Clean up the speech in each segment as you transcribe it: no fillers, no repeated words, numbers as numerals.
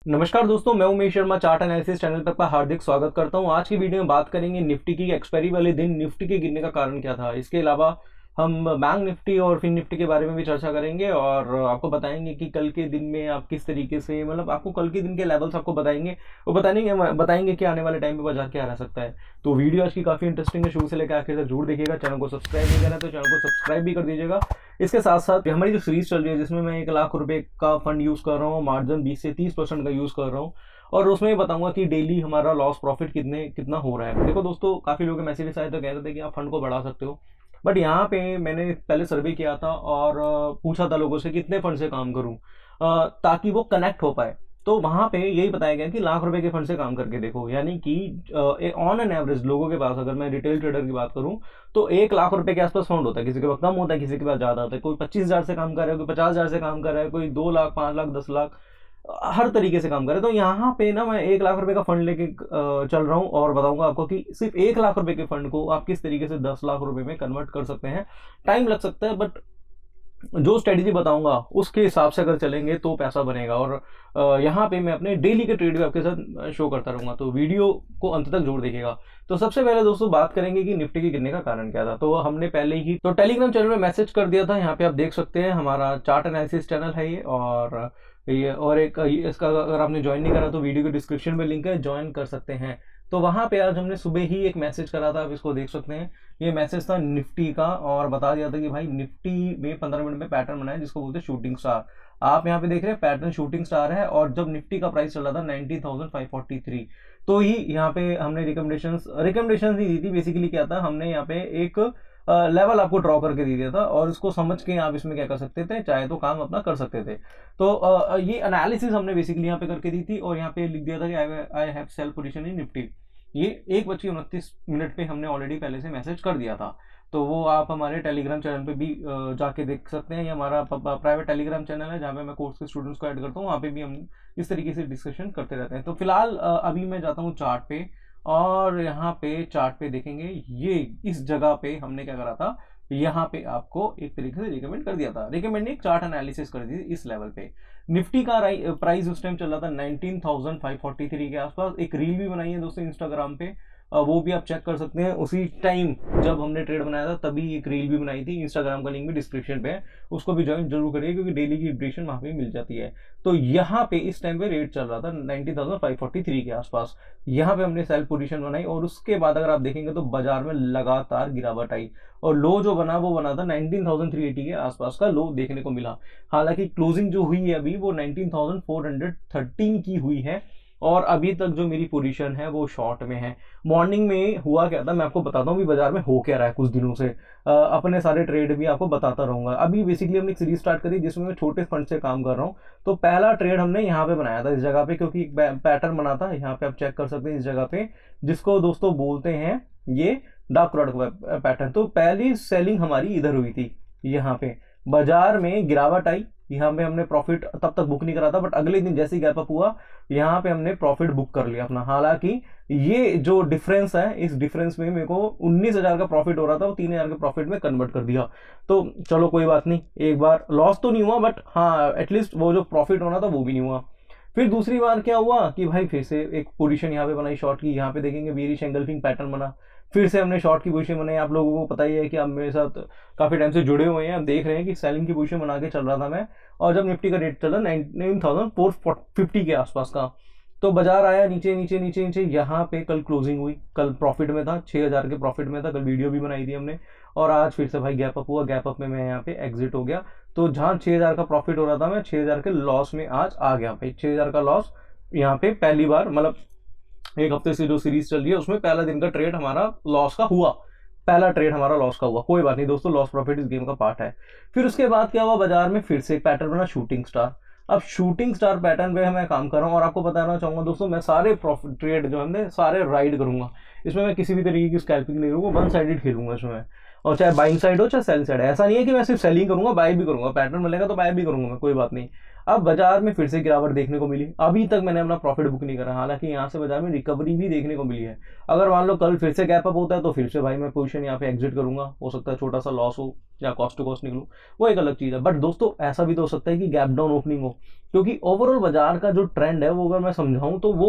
नमस्कार दोस्तों, मैं Umesh Sharma chart analysis channel पर आपका हार्दिक स्वागत करता हूं। आज की वीडियो में बात करेंगे निफ्टी की एक्सपायरी वाले दिन निफ्टी के गिरने का कारण क्या था। इसके अलावा हम बैंक निफ्टी और फिन निफ्टी के बारे में भी चर्चा करेंगे और आपको बताएंगे कि कल के दिन में आप किस तरीके से आपको कल के दिन के लेवल्स आपको बताएंगे और बताएंगे कि आने वाले टाइम पे बाजार क्या रह सकता है। तो वीडियो आज की काफ़ी इंटरेस्टिंग है, शुरू से लेकर आखिर तक जरूर देखिएगा। चैनल को सब्सक्राइब नहीं करा तो चैनल को सब्सक्राइब भी कर दीजिएगा। इसके साथ साथ हमारी जो सीरीज चल रही है जिसमें मैं 1 लाख रुपए का फंड यूज़ कर रहा हूँ, मार्जिन 20 से 30% का यूज़ कर रहा हूँ और उसमें बताऊंगा कि डेली हमारा लॉस प्रॉफिट कितना हो रहा है। देखो दोस्तों, काफ़ी लोग मैसेज आए तो कह रहे थे कि आप फंड को बढ़ा सकते हो, बट यहाँ पे मैंने पहले सर्वे किया था और पूछा था लोगों से कितने फंड से काम करूँ ताकि वो कनेक्ट हो पाए। तो वहां पे यही बताया गया कि लाख रुपए के फंड से काम करके देखो, यानी कि ऑन एन एवरेज लोगों के पास, अगर मैं रिटेल ट्रेडर की बात करूं तो 1 लाख रुपए के आसपास फंड होता है। किसी के पास कम होता है, किसी के पास ज्यादा होता है। कोई 25,000 से काम कर रहा है, कोई 50,000 से काम कर रहा है, कोई 2 लाख, 5 लाख, 10 लाख, हर तरीके से काम करे। तो यहाँ पे ना मैं 1 लाख रुपए का फंड लेके चल रहा हूँ और बताऊंगा आपको कि सिर्फ 1 लाख रुपए के फंड को आप किस तरीके से 10 लाख रुपए में कन्वर्ट कर सकते हैं। टाइम लग सकता है, बट जो स्ट्रेटेजी बताऊंगा उसके हिसाब से अगर चलेंगे तो पैसा बनेगा। और यहाँ पे मैं अपने डेली के ट्रेड भी आपके साथ शो करता रहूंगा, तो वीडियो को अंत तक जोड़ देखिएगा। तो सबसे पहले दोस्तों बात करेंगे कि निफ्टी के गिरने का कारण क्या था। तो हमने पहले ही तो टेलीग्राम चैनल में मैसेज कर दिया था, यहाँ पे आप देख सकते हैं, हमारा चार्ट एनालिसिस चैनल है ये। और एक इसका अगर आपने ज्वाइन नहीं करा तो वीडियो के डिस्क्रिप्शन में लिंक है, ज्वाइन कर सकते हैं। तो वहां पे आज हमने सुबह ही एक मैसेज करा था, आप इसको देख सकते हैं। ये मैसेज था निफ्टी का और बता दिया था कि भाई निफ्टी में 15 मिनट में पैटर्न बना है जिसको बोलते हैं शूटिंग स्टार। आप यहाँ पे देख रहे हैं पैटर्न शूटिंग स्टार है और जब निफ्टी का प्राइस चल रहा था 19,543, तो ही यहाँ पे हमने रिकमेंडेशन ही दी थी। बेसिकली क्या था, हमने यहाँ पे एक लेवल आपको ड्रॉ करके दे दिया था और इसको समझ के आप इसमें क्या कर सकते थे, चाहे तो काम अपना कर सकते थे। तो ये एनालिसिस हमने बेसिकली यहाँ पे करके दी थी और यहाँ पे लिख दिया था कि I have sell position in Nifty. ये 1:29 पे हमने ऑलरेडी पहले से मैसेज कर दिया था। तो वो आप हमारे टेलीग्राम चैनल पे भी जाके देख सकते हैं। ये हमारा प्राइवेट टेलीग्राम चैनल है जहाँ पे मैं कोर्स के स्टूडेंट्स को ऐड करता हूँ, वहाँ पे भी हम इस तरीके से डिस्कशन करते रहते हैं। तो फिलहाल अभी मैं जाता हूँ चार्ट पे और यहाँ पे चार्ट पे देखेंगे, ये इस जगह पे हमने क्या करा था, यहाँ पे आपको एक तरीके से रिकमेंड कर दिया था। रिकमेंड एक चार्ट एनालिसिस कर दी थी इस लेवल पे। निफ्टी का प्राइस उस टाइम चल रहा था 19,543 के आसपास। एक रील भी बनाई है दोस्तों इंस्टाग्राम पे, वो भी आप चेक कर सकते हैं। उसी टाइम जब हमने ट्रेड बनाया था तभी एक रील भी बनाई थी, इंस्टाग्राम का लिंक भी डिस्क्रिप्शन पे है, उसको भी ज्वाइन जरूर करिए क्योंकि डेली की अपडेशन वहां पे मिल जाती है। तो यहाँ पे इस टाइम पे रेट चल रहा था 19,543 के आसपास। यहाँ पे हमने सेल पोजीशन बनाई और उसके बाद अगर आप देखेंगे तो बाजार में लगातार गिरावट आई और लो जो बना वो बना था 19,380 के आसपास का लो देखने को मिला। हालांकि क्लोजिंग जो हुई है अभी वो 19,413 की हुई है और अभी तक जो मेरी पोजीशन है वो शॉर्ट में है। मॉर्निंग में हुआ क्या था मैं आपको बताता हूँ, भी बाजार में हो क्या रहा है कुछ दिनों से। अपने सारे ट्रेड भी आपको बताता रहूंगा। अभी बेसिकली हमने एक सीरीज स्टार्ट करी जिसमें मैं छोटे फंड से काम कर रहा हूँ। तो पहला ट्रेड हमने यहाँ पे बनाया था इस जगह पे, क्योंकि एक पैटर्न बना था, यहाँ पे आप चेक कर सकते हैं इस जगह पे, जिसको दोस्तों बोलते हैं ये डार्क प्रोडक्ट पैटर्न। तो पहली सेलिंग हमारी इधर हुई थी, यहाँ पे बाजार में गिरावट आई, यहाँ पे हमने प्रॉफिट तब तक बुक नहीं करा था, बट अगले दिन जैसे ही गैप अप हुआ यहाँ पे हमने प्रॉफिट बुक कर लिया अपना। हालांकि ये जो डिफरेंस है, इस डिफरेंस में मेरे को 19,000 का प्रॉफिट हो रहा था, वो 3,000 के प्रॉफिट में कन्वर्ट कर दिया। तो चलो कोई बात नहीं, एक बार लॉस तो नहीं हुआ, बट हाँ एटलीस्ट वो जो प्रॉफिट होना था वो भी नहीं हुआ। फिर दूसरी बार क्या हुआ कि भाई फिर से एक पोजीशन यहाँ पे बनाई शॉर्ट की, यहाँ पे देखेंगे बेरिश एंगल्फिंग पैटर्न बना। फिर से हमने शॉर्ट की पोजीशन बनाई। आप लोगों को पता ही है कि आप मेरे साथ काफी टाइम से जुड़े हुए हैं, आप देख रहे हैं कि सेलिंग की पोजीशन बना के चल रहा था मैं। और जब निफ्टी का रेट चला 19,450 के आसपास का, तो बाजार आया नीचे नीचे नीचे नीचे। यहाँ पे कल क्लोजिंग हुई, कल प्रॉफिट में था, 6,000 के प्रॉफिट में था, कल वीडियो भी बनाई थी हमने। और आज फिर से भाई गैप अप हुआ, गैप अप में मैं यहाँ पे एग्जिट हो गया। तो जहाँ 6,000 का प्रॉफिट हो रहा था मैं 6,000 के लॉस में आज आ गया भाई। 6,000 का लॉस यहाँ पे पहली बार, मतलब एक हफ्ते से जो सीरीज चल रही है उसमें पहला दिन का ट्रेड हमारा लॉस का हुआ, पहला ट्रेड हमारा लॉस का हुआ। कोई बात नहीं दोस्तों, लॉस प्रॉफिट इस गेम का पार्ट है। फिर उसके बाद क्या हुआ, बाजार में फिर से एक पैटर्न बना शूटिंग स्टार। अब शूटिंग स्टार पैटर्न पे मैं काम कर रहा हूँ और आपको बताना चाहूंगा दोस्तों, मैं सारे प्रॉफिट ट्रेड जो है सारे राइड करूंगा। इसमें मैं किसी भी तरीके की स्कैल्पिंग नहीं करूंगा, वन साइडेड खेलूंगा इसमें। और चाहे बाइंग साइड हो चाहे सेल साइड, ऐसा नहीं है कि मैं सिर्फ सेलिंग करूंगा, बाय भी करूंगा। पैटर्न मिलेगा तो बाय भी करूंगा मैं, कोई बात नहीं। अब बाजार में फिर से गिरावट देखने को मिली, अभी तक मैंने अपना प्रॉफिट बुक नहीं करा, हालांकि यहाँ से बाजार में रिकवरी भी देखने को मिली है। अगर मान लो कल फिर से गैप अप होता है तो फिर से भाई मैं पोजीशन यहाँ पे एग्जिट करूंगा, हो सकता है छोटा सा लॉस हो या कॉस्ट टू कॉस्ट निकलूं, वो एक अलग चीज है। बट दोस्तों ऐसा भी तो हो सकता है कि गैप डाउन ओपनिंग हो, क्योंकि ओवरऑल बाजार का जो ट्रेंड है वो अगर मैं समझाऊं तो वो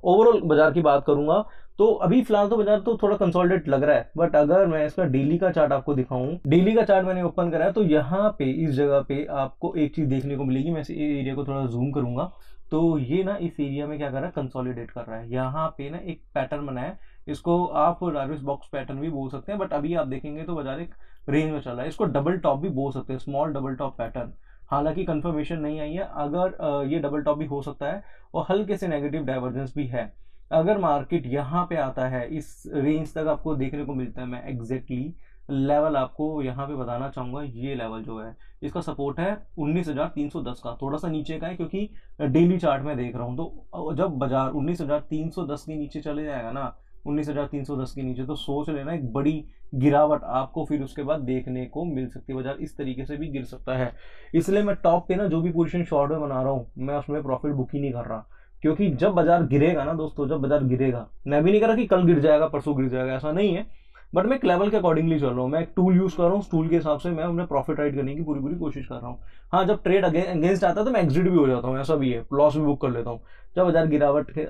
ओवरऑल बाजार की बात करूंगा तो अभी फिलहाल तो बाजार तो थोड़ा कंसोलिडेट लग रहा है। बट अगर मैं इसका डेली का चार्ट आपको दिखाऊं, डेली का चार्ट मैंने ओपन करा है, तो यहाँ पे इस जगह पे आपको एक चीज देखने को मिलेगी। मैं इस एरिया को थोड़ा जूम करूंगा तो ये ना इस एरिया में क्या कर रहा है, कंसोलिडेट कर रहा है। यहाँ पे ना एक पैटर्न बना है, इसको आप डार्विश बॉक्स पैटर्न भी बोल सकते हैं, बट अभी आप देखेंगे तो बाजार एक रेंज में चल रहा है। इसको डबल टॉप भी बोल सकते हैं, स्मॉल डबल टॉप पैटर्न। हालांकि कंफर्मेशन नहीं आई है, अगर ये डबल टॉप भी हो सकता है और हल्के से नेगेटिव डाइवर्जेंस भी है। अगर मार्केट यहाँ पे आता है, इस रेंज तक आपको देखने को मिलता है, मैं एग्जैक्टली लेवल आपको यहाँ पे बताना चाहूंगा। ये लेवल जो है इसका सपोर्ट है 19,310 का, थोड़ा सा नीचे का है क्योंकि डेली चार्ट में देख रहा हूँ। तो जब बाजार 19,310 के नीचे चले जाएगा ना, 19,310 के नीचे, तो सोच लेना एक बड़ी गिरावट आपको फिर उसके बाद देखने को मिल सकती है। बाजार इस तरीके से भी गिर सकता है, इसलिए मैं टॉप पे ना जो भी पोजीशन शॉर्ट में बना रहा हूँ मैं उसमें प्रॉफिट बुक ही नहीं कर रहा। क्योंकि जब बाजार गिरेगा ना दोस्तों, जब बाजार गिरेगा, मैं भी नहीं कह रहा कि कल गिर जाएगा परसों गिर जाएगा, ऐसा नहीं है, बट मैं एक लेवल के अकॉर्डिंगली चल रहा हूँ। मैं एक टूल यूज कर रहा हूँ, उस टूल के हिसाब से मैं अपने प्रॉफिट राइट करने की पूरी पूरी कोशिश कर रहा हूँ। हाँ, जब ट्रेड अगेंस्ट आता है तो मैं एग्जिट भी हो जाता हूँ, ऐसा भी है, लॉस भी बुक कर लेता हूँ। जब बाजार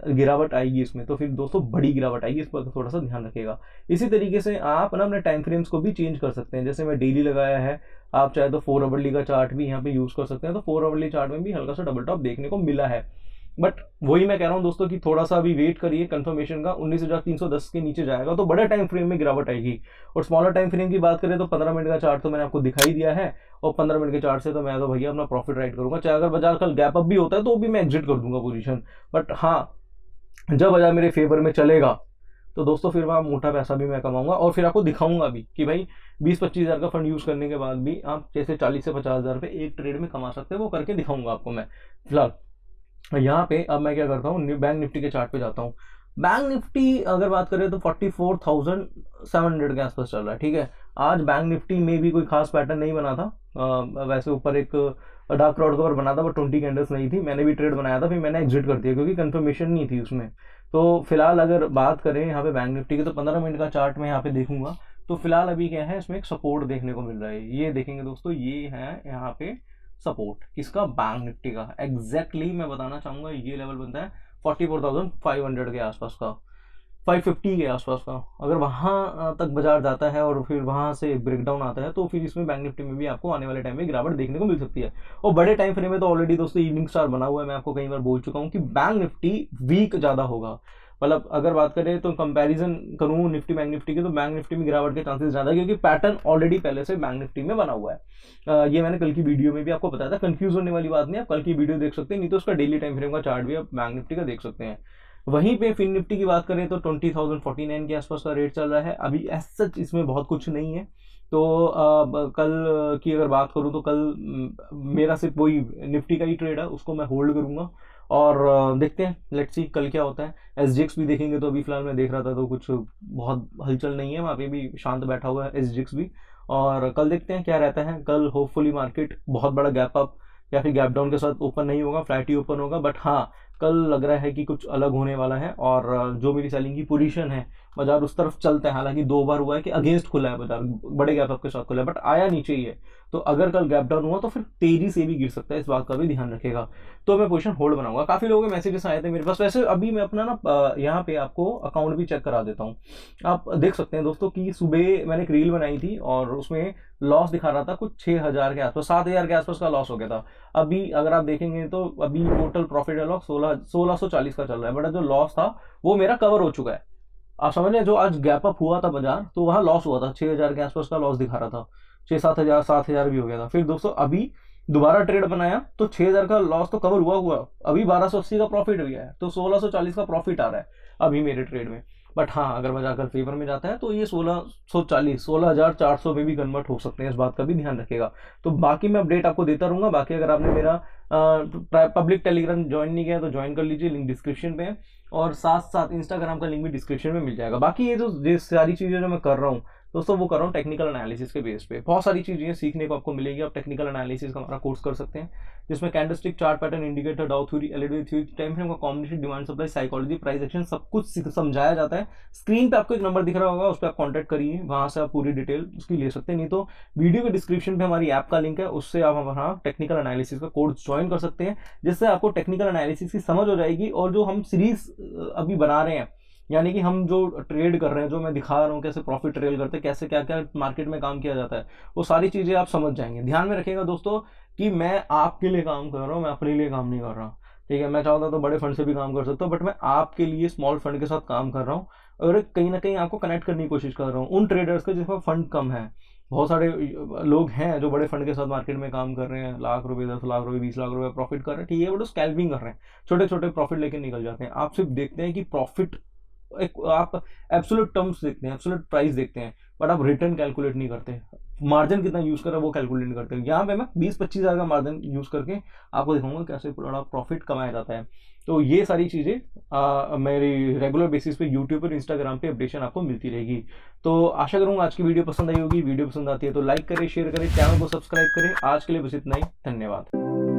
गिरावट आएगी इसमें तो फिर दोस्तों बड़ी गिरावट आएगी, इस पर थोड़ा सा ध्यान रखिएगा। इसी तरीके से आप ना अपने टाइम फ्रेम्स को भी चेंज कर सकते हैं, जैसे मैं डेली लगाया है, आप चाहे तो 4 आवरली का चार्ट भी यहाँ पे यूज कर सकते हैं। तो 4 आवरली चार्ट में भी हल्का सा डबल टॉप देखने को मिला है। बट वही मैं कह रहा हूं दोस्तों कि थोड़ा सा अभी वेट करिए कंफर्मेशन का, 19,310 के नीचे जाएगा तो बड़े टाइम फ्रेम में गिरावट आएगी। और स्मॉलर टाइम फ्रेम की बात करें तो 15 मिनट का चार्ट तो मैंने आपको दिखाई दिया है, और 15 मिनट के चार्ट से तो मैं तो भैया अपना प्रॉफिट राइट करूंगा, चाहे अगर बाजार कल गैप अप भी होता है तो भी मैं एग्जिट कर दूंगा पोजीशन। बट हाँ, जब बाजार मेरे फेवर में चलेगा तो दोस्तों फिर वहाँ मोटा पैसा भी मैं कमाऊंगा, और फिर आपको दिखाऊंगा भी कि भाई 20-25 हज़ार का फंड यूज करने के बाद भी आप जैसे 40 से 50 हज़ार रुपये एक ट्रेड में कमा सकते हैं, वो करके दिखाऊंगा आपको मैं। फिलहाल यहाँ पे अब मैं क्या करता हूँ, बैंक निफ्टी के चार्ट पे जाता हूँ। बैंक निफ्टी अगर बात करें तो 44,700 के आसपास चल रहा है, ठीक है। आज बैंक निफ्टी में भी कोई खास पैटर्न नहीं बना था, वैसे ऊपर एक डार्क क्राउड कवर बना था, बट 20 कैंडल्स नहीं थी। मैंने भी ट्रेड बनाया था, फिर मैंने एग्जिट कर दिया क्योंकि कंफर्मेशन नहीं थी उसमें। तो फिलहाल अगर बात करें यहाँ पे बैंक निफ्टी की, तो 15 मिनट का चार्ट में यहाँ पे देखूंगा तो फिलहाल अभी क्या है, इसमें एक सपोर्ट देखने को मिल रहा है। ये देखेंगे दोस्तों, ये है यहाँ पे सपोर्ट किसका, बैंक निफ्टी का। एग्जैक्टली मैं बताना चाहूंगा ये लेवल बनता है 44,500 के आसपास का, 550 के आसपास का। अगर वहां तक बाजार जाता है और फिर वहां से ब्रेकडाउन आता है तो फिर इसमें बैंक निफ्टी में भी आपको आने वाले टाइम में गिरावट देखने को मिल सकती है। और बड़े टाइम फ्रेम में तो ऑलरेडी दोस्तों इवनिंग स्टार बना हुआ है, मैं आपको कई बार बोल चुका हूं कि बैंक निफ्टी वीक ज्यादा होगा। मतलब अगर बात करें तो कंपैरिजन करूं निफ्टी बैंक निफ्टी की, तो बैंक निफ्टी में गिरावट के चांसेस ज्यादा है क्योंकि पैटर्न ऑलरेडी पहले से बैंक निफ्टी में बना हुआ है। ये मैंने कल की वीडियो में भी आपको बताया था, कंफ्यूज होने वाली बात नहीं, आप कल की वीडियो देख सकते हैं, नहीं तो उसका डेली टाइम फ्रेम का चार्ट भी आप बैंक निफ्टी का देख सकते हैं। वहीं पे फिन निफ्टी की बात करें तो 20,049 के आसपास का रेट चल रहा है अभी, एज सच इसमें बहुत कुछ नहीं है। तो कल की अगर बात करूं तो कल मेरा सिर्फ वही निफ्टी का ही ट्रेड है, उसको मैं होल्ड करूंगा और देखते हैं, लेट्स सी कल क्या होता है। एसजीएक्स भी देखेंगे तो अभी फिलहाल मैं देख रहा था तो कुछ बहुत हलचल नहीं है, वहाँ पे भी शांत बैठा हुआ है एसजीएक्स भी। और कल देखते हैं क्या रहता है। कल होपफुली मार्केट बहुत बड़ा गैप अप या फिर गैप डाउन के साथ ओपन नहीं होगा, फ्लैट ही ओपन होगा। बट हाँ, कल लग रहा है कि कुछ अलग होने वाला है, और जो मेरी सेलिंग की पोजीशन है बाजार उस तरफ चलता है। हालांकि 2 बार हुआ है कि अगेंस्ट खुला है बाजार, बड़े गैप अप के साथ खुला है, बट आया नीचे ही है। तो अगर कल गैप डाउन हुआ तो फिर तेजी से भी गिर सकता है, इस बात का भी ध्यान रखेगा। तो मैं पोजीशन होल्ड बनाऊंगा। काफी लोगों के मैसेजेस आए थे मेरे पास, वैसे अभी मैं अपना ना यहाँ पे आपको अकाउंट भी चेक करा देता हूँ। आप देख सकते हैं दोस्तों कि सुबह मैंने एक रील बनाई थी और उसमें लॉस दिखा रहा था कुछ 6,000 के आसपास, 7,000 के आसपास का लॉस हो गया था। अभी अगर आप देखेंगे तो अभी टोटल प्रॉफिट एंड लॉस 1640 का चल रहा है, बट जो लॉस था वो मेरा कवर हो चुका है। आप समझ रहे, जो आज गैप अप हुआ था बाजार तो वहां लॉस हुआ था, 6,000 के आसपास का लॉस दिखा रहा था, 6-7 हजार 7,000 भी हो गया था। फिर दोस्तों अभी दोबारा ट्रेड बनाया तो 6,000 का लॉस तो कवर हुआ, अभी 1280 का प्रॉफिट हो गया है, तो 1640 का प्रॉफिट आ रहा है अभी मेरे ट्रेड में। बट हाँ, अगर बाजार कल फेवर में जाता है तो ये 1640 16,400 में भी कन्वर्ट हो सकते हैं, इस बात का भी ध्यान रखेगा। तो बाकी मैं अपडेट आपको देता रहूंगा। बाकी अगर आपने मेरा पब्लिक टेलीग्राम ज्वाइन नहीं किया तो ज्वाइन कर लीजिए, लिंक डिस्क्रिप्शन पे है, और साथ साथ इंस्टाग्राम का लिंक भी डिस्क्रिप्शन में मिल जाएगा। बाकी ये जो सारी चीजें जो मैं कर रहा हूँ दोस्तों वो कर रहा हूँ टेक्निकल एनालिसिस के बेस पे। बहुत सारी चीज़ें सीखने को आपको मिलेगी। आप टेक्निकल एनालिसिस का हमारा कोर्स कर सकते हैं, जिसमें candlestick, chart pattern, indicator, Dow theory, LED theory, time frame का combination, demand supply, psychology, price action, सब कुछ समझाया जाता है। स्क्रीन पे आपको एक नंबर दिख रहा होगा, उस पर आप कॉन्टैक्ट करिए, वहां से आप पूरी डिटेल उसकी ले सकते हैं। नहीं तो वीडियो के डिस्क्रिप्शन पे हमारी ऐप का लिंक है, उससे आप हमारा टेक्निकल एनालिसिस का कोर्स ज्वाइन कर सकते हैं, जिससे आपको टेक्निकल एनालिसिस की समझ हो जाएगी। और जो हम सीरीज अभी बना रहे हैं, यानी कि हम जो ट्रेड कर रहे हैं, जो मैं दिखा रहा हूँ कैसे प्रॉफिट ट्रेल करते हैं, कैसे क्या क्या मार्केट में काम किया जाता है, वो सारी चीज़ें आप समझ जाएंगे। ध्यान में रखिएगा दोस्तों कि मैं आपके लिए काम कर रहा हूँ, मैं अपने लिए काम नहीं कर रहा हूँ, ठीक है। मैं चाहता तो बड़े फंड से भी काम कर सकता हूँ, बट मैं आपके लिए स्मॉल फंड के साथ काम कर रहा हूँ, और कहीं ना कहीं आपको कनेक्ट करने की कोशिश कर रहा हूँ उन ट्रेडर्स के जिसका फंड कम है। बहुत सारे लोग हैं जो बड़े फंड के साथ मार्केट में काम कर रहे हैं, लाख रुपए, 10 लाख रुपए, 20 लाख रुपए प्रॉफिट कर रहे हैं, ठीक है, बट स्कैल्पिंग कर रहे हैं, छोटे छोटे प्रॉफिट लेके निकल जाते हैं। आप सिर्फ देखते हैं कि प्रॉफिट, एक आप एब्सोल्यूट टर्म्स देखते हैं, एब्सोल्यूट प्राइस देखते हैं, बट आप रिटर्न कैलकुलेट नहीं करते, मार्जिन कितना यूज कर रहा है वो कैलकुलेट नहीं करते। यहाँ पे मैं 20-25 हज़ार का मार्जिन यूज करके आपको दिखाऊंगा कैसे बड़ा प्रॉफिट कमाया जाता है। तो ये सारी चीज़ें मेरी रेगुलर बेसिस पे यूट्यूब और इंस्टाग्राम पे अपडेशन आपको मिलती रहेगी। तो आशा करूंगा आज की वीडियो पसंद आई होगी। वीडियो पसंद आती है तो लाइक करें, शेयर करें, चैनल को सब्सक्राइब करें। आज के लिए बस इतना ही, धन्यवाद।